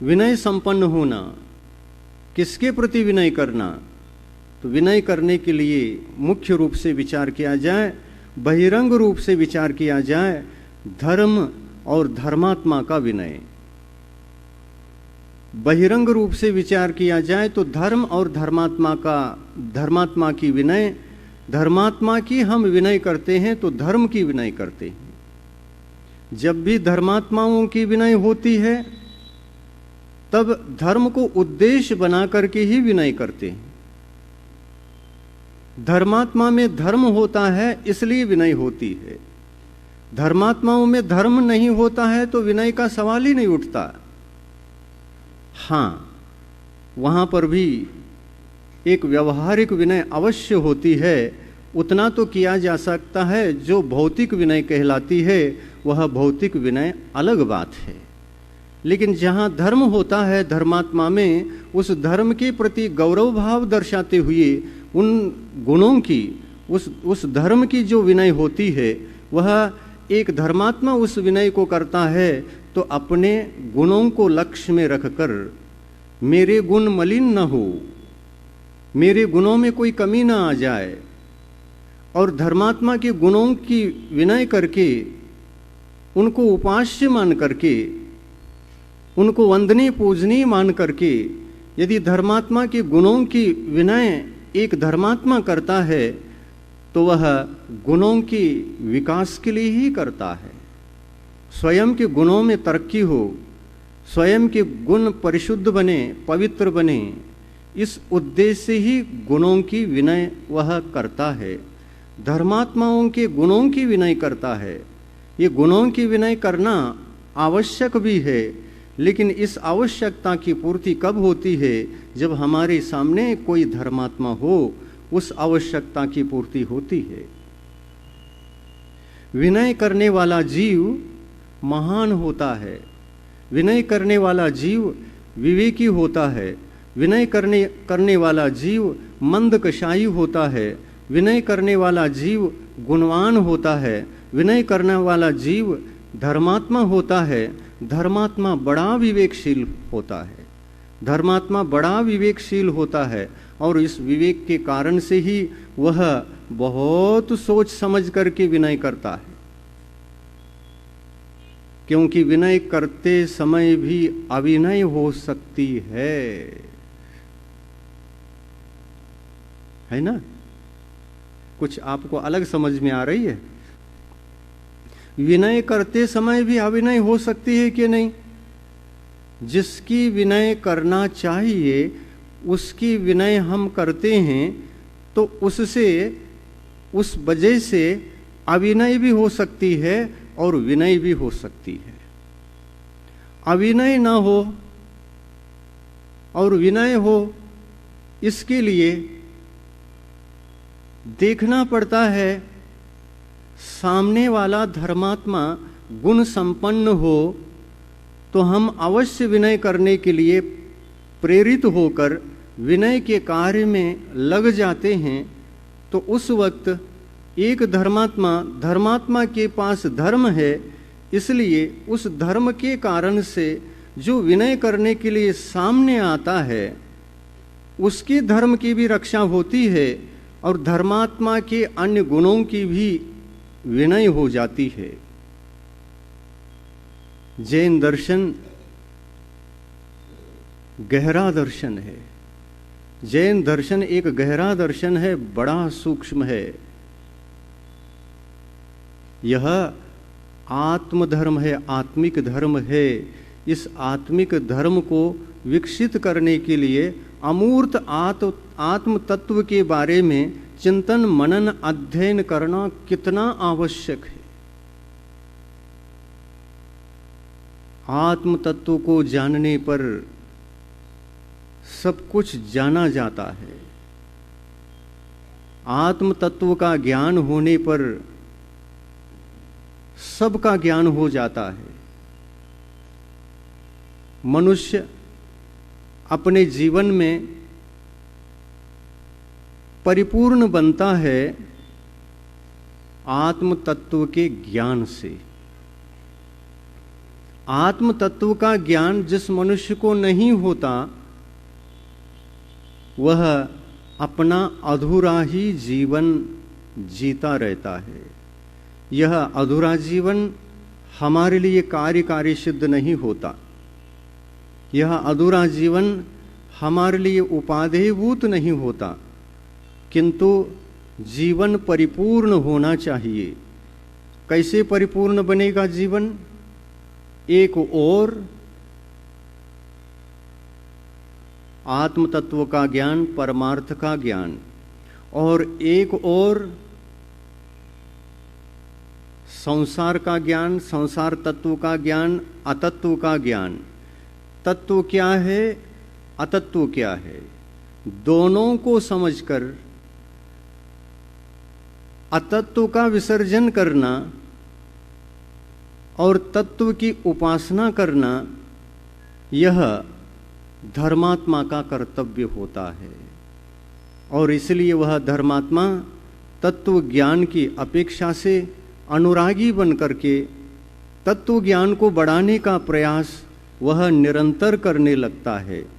विनय संपन्न होना, किसके प्रति विनय करना? तो विनय करने के लिए मुख्य रूप से विचार किया जाए, बहिरंग रूप से विचार किया जाए, धर्म और धर्मात्मा का विनय। बहिरंग रूप से विचार किया जाए तो धर्म और धर्मात्मा की विनय, धर्मात्मा की हम विनय करते हैं तो धर्म की विनय करते हैं। जब भी धर्मात्माओं की विनय होती है तब धर्म को उद्देश्य बना करके ही विनय करते हैं। धर्मात्मा में धर्म होता है इसलिए विनय होती है। धर्मात्माओं में धर्म नहीं होता है तो विनय का सवाल ही नहीं उठता। हाँ, वहां पर भी एक व्यवहारिक विनय अवश्य होती है। उतना तो किया जा सकता है, जो भौतिक विनय कहलाती है वह भौतिक विनय अलग बात है। लेकिन जहाँ धर्म होता है धर्मात्मा में, उस धर्म के प्रति गौरव भाव दर्शाते हुए उन गुणों की, उस धर्म की जो विनय होती है, वह एक धर्मात्मा उस विनय को करता है तो अपने गुणों को लक्ष्य में रखकर, मेरे गुण मलिन न हो, मेरे गुणों में कोई कमी ना आ जाए, और धर्मात्मा के गुणों की विनय करके, उनको उपास्य मान करके, उनको वंदनीय पूजनीय मान करके, यदि धर्मात्मा के गुणों की विनय एक धर्मात्मा करता है तो वह गुणों की विकास के लिए ही करता है। स्वयं के गुणों में तरक्की हो, स्वयं के गुण परिशुद्ध बने, पवित्र बने, इस उद्देश्य से ही गुणों की विनय वह करता है। धर्मात्माओं के गुणों की विनय करता है। ये गुणों की विनय करना आवश्यक भी है, लेकिन इस आवश्यकता की पूर्ति कब होती है? जब हमारे सामने कोई धर्मात्मा हो, उस आवश्यकता की पूर्ति होती है। विनय करने वाला जीव महान होता है, विनय करने वाला जीव विवेकी होता है, विनय करने वाला जीव मंदकशायी होता है, विनय करने वाला जीव गुणवान होता है, विनय करने वाला जीव धर्मात्मा होता है। धर्मात्मा बड़ा विवेकशील होता है, धर्मात्मा बड़ा विवेकशील होता है, और इस विवेक के कारण से ही वह बहुत सोच समझ करके विनय करता है। क्योंकि विनय करते समय भी अविनय हो सकती है ना? कुछ आपको अलग समझ में आ रही है? विनय करते समय भी अविनय हो सकती है कि नहीं? जिसकी विनय करना चाहिए उसकी विनय हम करते हैं तो उससे, उस वजह से अविनय भी हो सकती है और विनय भी हो सकती है। अविनय ना हो और विनय हो, इसके लिए देखना पड़ता है सामने वाला धर्मात्मा गुण संपन्न हो तो हम अवश्य विनय करने के लिए प्रेरित होकर विनय के कार्य में लग जाते हैं। तो उस वक्त एक धर्मात्मा के पास धर्म है, इसलिए उस धर्म के कारण से जो विनय करने के लिए सामने आता है उसके धर्म की भी रक्षा होती है और धर्मात्मा के अन्य गुणों की भी विनय हो जाती है। जैन दर्शन गहरा दर्शन है। जैन दर्शन एक गहरा दर्शन है, बड़ा सूक्ष्म है। यह आत्मधर्म है, आत्मिक धर्म है। इस आत्मिक धर्म को विकसित करने के लिए अमूर्त आत्म तत्व के बारे में चिंतन मनन अध्ययन करना कितना आवश्यक है। आत्म तत्व को जानने पर सब कुछ जाना जाता है। आत्म तत्व का ज्ञान होने पर सबका ज्ञान हो जाता है। मनुष्य अपने जीवन में परिपूर्ण बनता है आत्म तत्व के ज्ञान से। आत्म तत्व का ज्ञान जिस मनुष्य को नहीं होता वह अपना अधूरा ही जीवन जीता रहता है। यह अधूरा जीवन हमारे लिए कार्यकारी सिद्ध नहीं होता। यह अधूरा जीवन हमारे लिए उपादेयभूत नहीं होता, किंतु जीवन परिपूर्ण होना चाहिए। कैसे परिपूर्ण बनेगा जीवन? एक ओर आत्म तत्व का ज्ञान, परमार्थ का ज्ञान, और एक और संसार का ज्ञान, संसार तत्व का ज्ञान, अतत्व का ज्ञान। तत्व क्या है, अतत्व क्या है, दोनों को समझकर अतत्व का विसर्जन करना और तत्व की उपासना करना, यह धर्मात्मा का कर्तव्य होता है। और इसलिए वह धर्मात्मा तत्व ज्ञान की अपेक्षा से अनुरागी बन करके तत्व ज्ञान को बढ़ाने का प्रयास वह निरंतर करने लगता है।